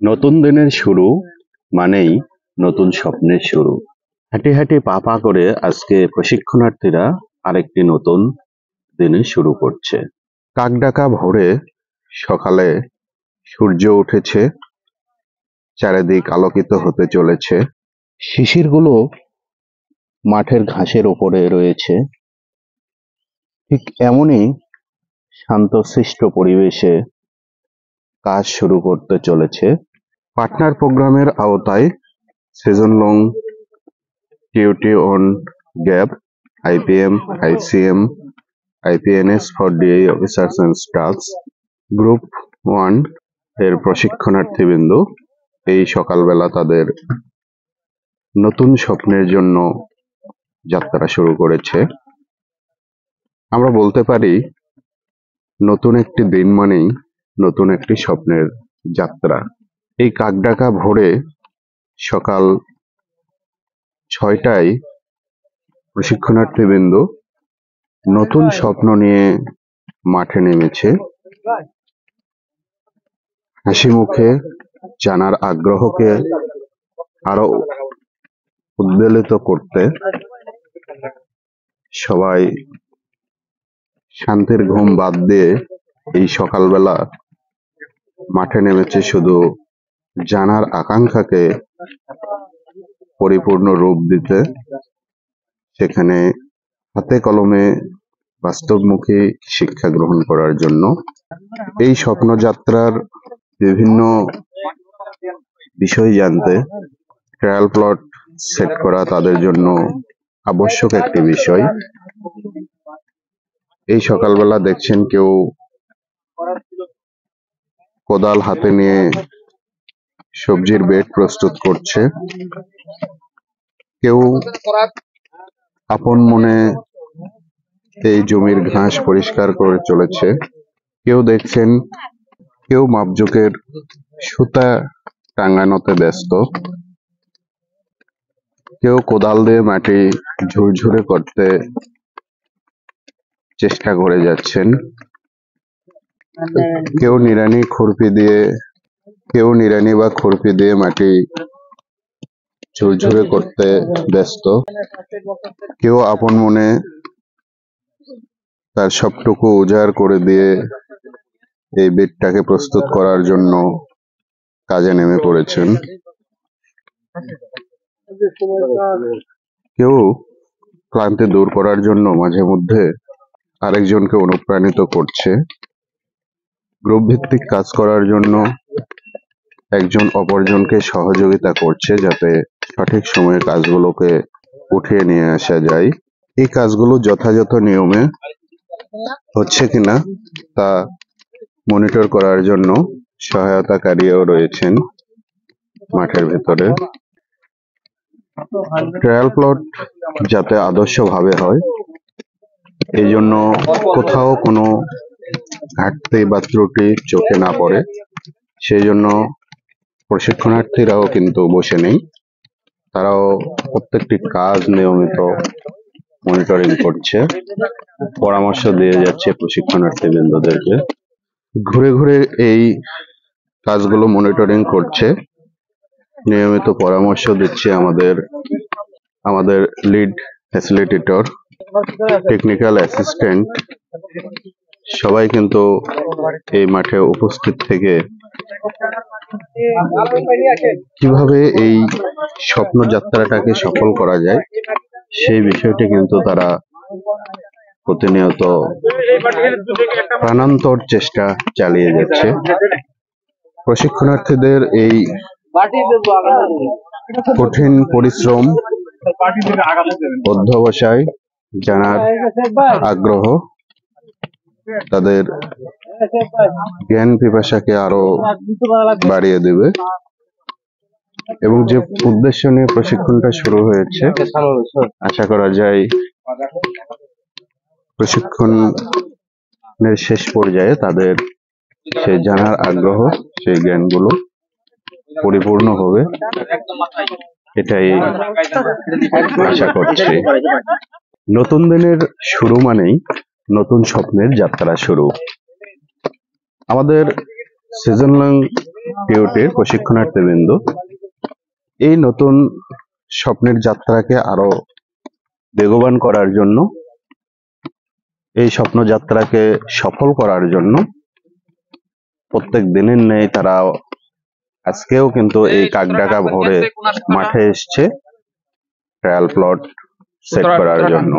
নতুন দিনের শুরু মানেই নতুন স্বপ্নের শুরু। হাঁটি হাঁটি পা পা করে আজকে প্রশিক্ষণার্থীরা আরেকটি নতুন দিনে শুরু করছে। কাকডাকা ভোরে সকালে সূর্য উঠেছে, চারিদিক আলোকিত হতে চলেছে। শিশিরগুলো মাঠের ঘাসের ওপরে রয়েছে। ঠিক এমনই শান্তশিষ্ট পরিবেশে কাজ শুরু করতে চলেছে। পার্টনার প্রোগ্রামের আওতায় সিজন লং টিউটি on GAP, IPM, ICM, IPNS for DI officers and staffs group 1 এর প্রশিক্ষণার্থীবৃন্দ এই সকালবেলা তাদের নতুন স্বপ্নের জন্য যাত্রা শুরু করেছে। আমরা বলতে পারি নতুন একটি দিন মানেই নতুন একটি স্বপ্নের যাত্রা। এই কাকডাকা ভোরে সকাল 6টায় প্রশিক্ষণার্থীবৃন্দ নতুন স্বপ্ন নিয়ে মাঠে নেমেছে। হাসি মুখে জানার আগ্রহকে আরো উদ্বেলিত করতে সবাই শান্তির ঘুম বাদ দিয়ে এই সকালবেলা মাঠে নেমেছে শুধু জানার আকাঙ্ক্ষাকে পরিপূর্ণ রূপ দিতে, সেখানে হাতে কলমে বাস্তবমুখী শিক্ষা গ্রহণ করার জন্য। এই স্বপ্নযাত্রার বিভিন্ন বিষয় জানতে ট্রায়াল প্লট সেট করা তাদের জন্য আবশ্যক একটি বিষয়। এই সকালবেলা দেখছেন কেউ কোদাল হাতে নিয়ে সবজির বেড প্রস্তুত করছে, কেউ আপন মনে এই জমির ঘাস পরিষ্কার করে চলেছে, কেউ দেখছেন কেউ মাপজোকের সুতা টাঙানোতে ব্যস্ত, কেউ কোদাল দিয়ে মাটি ঝুরঝুরে করতে চেষ্টা করে যাচ্ছেন, কেউ নিড়ানি বা খুরপি দিয়ে মাটি ঝুরঝুরে করতে ব্যস্ত, কেউ আপন মনে তার সবটুকু উজাড় করে দিয়ে এই বেডটাকে প্রস্তুত করার জন্য কাজে নেমে পড়েছেন। কেউ ক্লান্তি দূর করার জন্য মাঝে মধ্যে আরেকজনকে অনুপ্রাণিত করছে। গ্রুপ ভিত্তিক কাজ করার জন্য একজন অপরজনকে সহযোগিতা করছে যাতে সঠিক সময়ে কাজগুলোকে উঠিয়ে নিয়ে আসা যায়। এই কাজগুলো যথাযথ নিয়মে হচ্ছে কিনা তা মনিটর করার জন্য সহায়তাকারীও রয়েছেন মাঠের ভেতরে। ট্রায়াল প্লট যাতে আদর্শভাবে হয়, এই জন্য কোথাও কোনো ঘাটতি বা ত্রুটি চোখে না পড়ে, সেই জন্য প্রশিক্ষণার্থীরাও কিন্তু বসে নেই, তারাও প্রত্যেকটি কাজ নিয়মিত মনিটরিং করছে, পরামর্শ দিয়ে যাচ্ছে প্রশিক্ষণার্থীবৃন্দদেরকে। ঘুরে ঘুরে এই কাজগুলো মনিটরিং করছে, নিয়মিত পরামর্শ দিচ্ছে আমাদের লিড ফ্যাসিলিটেটর, টেকনিক্যাল অ্যাসিস্ট্যান্ট, সবাই কিন্তু এই মাঠে উপস্থিত থেকে কিভাবে এই স্বপ্নযাত্রাটাকে সফল করা যায় সেই বিষয়টি কিন্তু তারা প্রতিনিয়ত প্রাণান্তর চেষ্টা চালিয়ে যাচ্ছে। প্রশিক্ষণার্থীদের এই কঠিন পরিশ্রম, অধ্যবসায়, জানার আগ্রহ তাদের জ্ঞান পিপাসাকে আরো বাড়িয়ে দেবে এবং যে উদ্দেশ্য নিয়ে প্রশিক্ষণটা শুরু হয়েছে, আশা করা যায় প্রশিক্ষণের শেষ পর্যায়ে তাদের সেই জানার আগ্রহ, সেই জ্ঞানগুলো পরিপূর্ণ হবে, এটাই আশা করছি। নতুন দিনের শুরু মানেই নতুন স্বপ্নের যাত্রা শুরু। আমাদের সিজন লং টিউটির প্রশিক্ষণার্থীবৃন্দ এই নতুন স্বপ্নের যাত্রাকে আরো বেগবান করার জন্য, এই স্বপ্নযাত্রাকে সফল করার জন্য প্রত্যেক দিনের ন্যায় তারা আজকেও কিন্তু এই কাকডাকা ভোরে মাঠে এসছে ট্রায়াল প্লট সেট করার জন্য।